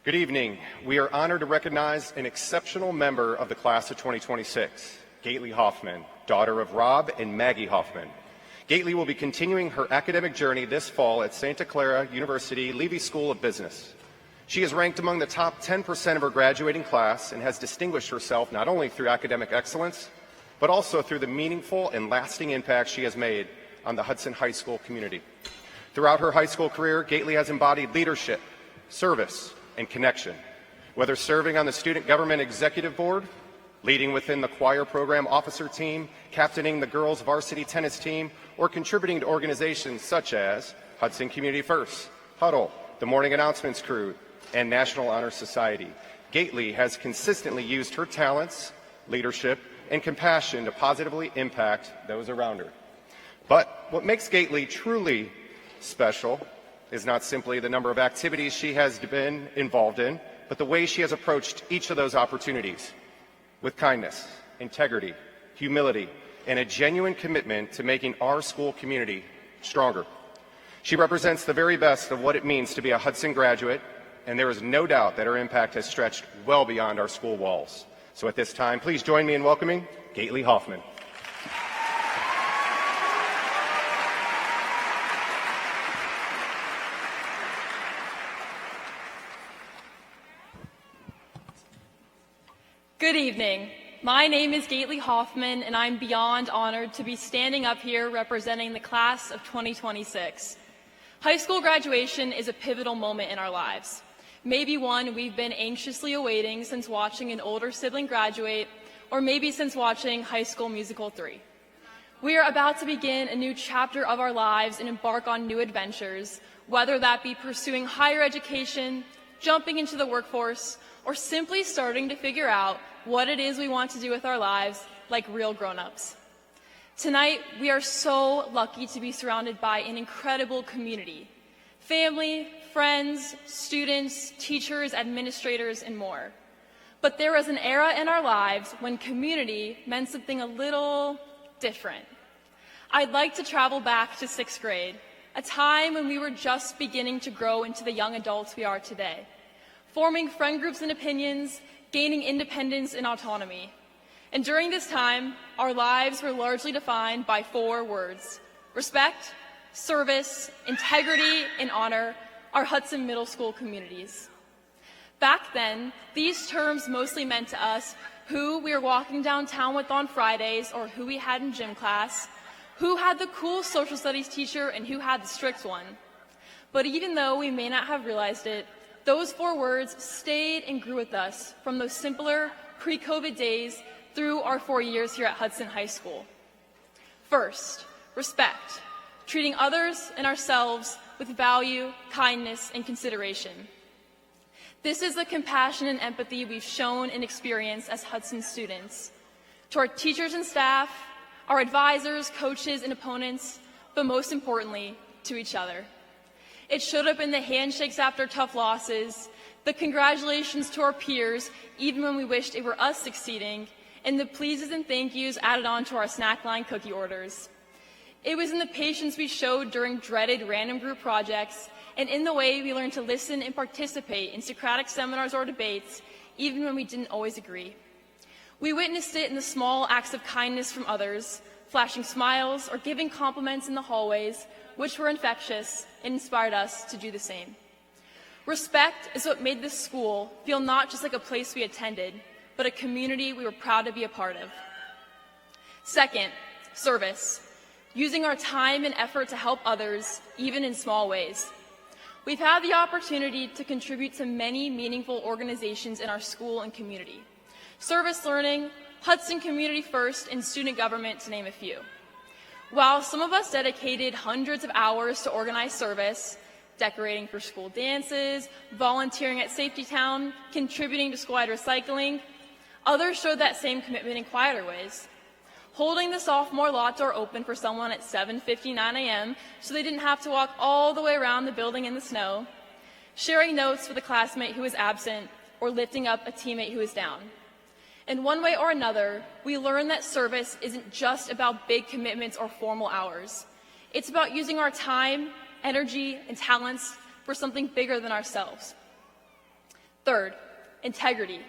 Good evening. We are honored to recognize an exceptional member of the class of 2026, Gately Hoffman, daughter of Rob and Maggie Hoffman. Gately will be continuing her academic journey this fall at Santa Clara University Levy School of Business. She is ranked among the top 10% of her graduating class and has distinguished herself not only through academic excellence, but also through the meaningful and lasting impact she has made on the Hudson High School community. Throughout her high school career, Gately has embodied leadership, service, and connection. Whether serving on the Student Government Executive Board, leading within the choir program officer team, captaining the girls varsity tennis team, or contributing to organizations such as Hudson Community First, Huddle, the Morning Announcements Crew, and National Honor Society, Gately has consistently used her talents, leadership, and compassion to positively impact those around her. But what makes Gately truly special is not simply the number of activities she has been involved in, but the way she has approached each of those opportunities with kindness, integrity, humility, and a genuine commitment to making our school community stronger. She represents the very best of what it means to be a Hudson graduate, and there is no doubt that her impact has stretched well beyond our school walls. So at this time, please join me in welcoming Gately Hoffman. Good evening. My name is Gately Hoffman, and I'm beyond honored to be standing up here representing the class of 2026. High school graduation is a pivotal moment in our lives. Maybe one we've been anxiously awaiting since watching an older sibling graduate, or maybe since watching High School Musical 3. We are about to begin a new chapter of our lives and embark on new adventures, whether that be pursuing higher education, jumping into the workforce, or simply starting to figure out what it is we want to do with our lives like real grown-ups. Tonight, we are so lucky to be surrounded by an incredible community: family, friends, students, teachers, administrators, and more. But there was an era in our lives when community meant something a little different. I'd like to travel back to 6th grade, a time when we were just beginning to grow into the young adults we are today, forming friend groups and opinions, gaining independence and autonomy. And during this time, our lives were largely defined by 4 words: respect, service, integrity, and honor, our Hudson Middle School communities. Back then, these terms mostly meant to us who we were walking downtown with on Fridays or who we had in gym class, who had the cool social studies teacher and who had the strict one. But even though we may not have realized it, those 4 words stayed and grew with us from those simpler pre-COVID days through our 4 years here at Hudson High School. First, respect, treating others and ourselves with value, kindness, and consideration. This is the compassion and empathy we've shown and experienced as Hudson students, to our teachers and staff, our advisors, coaches, and opponents, but most importantly, to each other. It showed up in the handshakes after tough losses, the congratulations to our peers, even when we wished it were us succeeding, and the pleases and thank yous added on to our snack line cookie orders. It was in the patience we showed during dreaded random group projects, and in the way we learned to listen and participate in Socratic seminars or debates, even when we didn't always agree. We witnessed it in the small acts of kindness from others, flashing smiles or giving compliments in the hallways, which were infectious and inspired us to do the same. Respect is what made this school feel not just like a place we attended, but a community we were proud to be a part of. Second, service, using our time and effort to help others, even in small ways. We've had the opportunity to contribute to many meaningful organizations in our school and community: Service Learning, Hudson Community First, and Student Government, to name a few. While some of us dedicated hundreds of hours to organize service, decorating for school dances, volunteering at Safety Town, contributing to school-wide recycling, others showed that same commitment in quieter ways. Holding the sophomore lot door open for someone at 7:59 a.m. so they didn't have to walk all the way around the building in the snow, sharing notes with a classmate who was absent, or lifting up a teammate who was down. In one way or another, we learned that service isn't just about big commitments or formal hours. It's about using our time, energy, and talents for something bigger than ourselves. Third, integrity.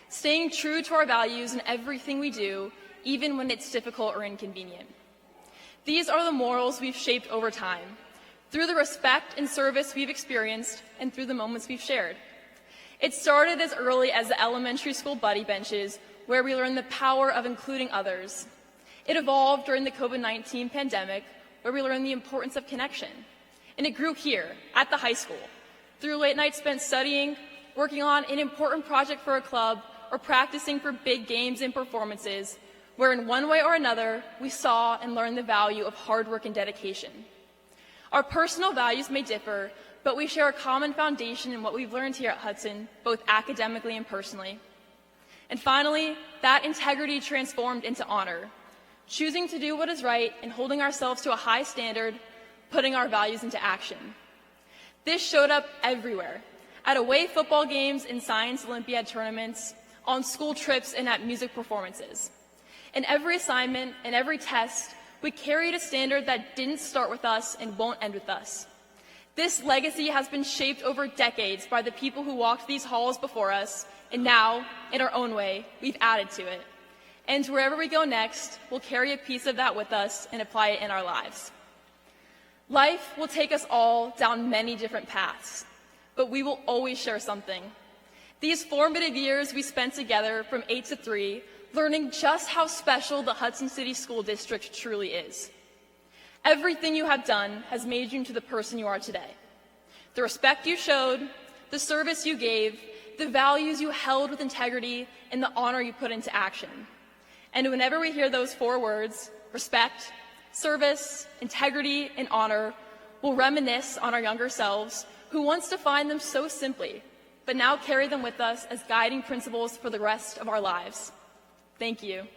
Staying true to our values in everything we do, even when it's difficult or inconvenient. These are the morals we've shaped over time, through the respect and service we've experienced and through the moments we've shared. It started as early as the elementary school buddy benches, where we learned the power of including others. It evolved during the COVID-19 pandemic, where we learned the importance of connection. And it grew here, at the high school, through late nights spent studying, working on an important project for a club, or practicing for big games and performances, where in one way or another, we saw and learned the value of hard work and dedication. Our personal values may differ, but we share a common foundation in what we've learned here at Hudson, both academically and personally. And finally, that integrity transformed into honor, choosing to do what is right and holding ourselves to a high standard, putting our values into action. This showed up everywhere, at away football games and science Olympiad tournaments, on school trips and at music performances. In every assignment and every test, we carried a standard that didn't start with us and won't end with us. This legacy has been shaped over decades by the people who walked these halls before us, and now, in our own way, we've added to it. And wherever we go next, we'll carry a piece of that with us and apply it in our lives. Life will take us all down many different paths, but we will always share something. These formative years we spent together from 8 to 3, learning just how special the Hudson City School District truly is. Everything you have done has made you into the person you are today. The respect you showed, the service you gave, the values you held with integrity, and the honor you put into action. And whenever we hear those 4 words, respect, service, integrity, and honor, we'll reminisce on our younger selves who once defined them so simply, but now carry them with us as guiding principles for the rest of our lives. Thank you.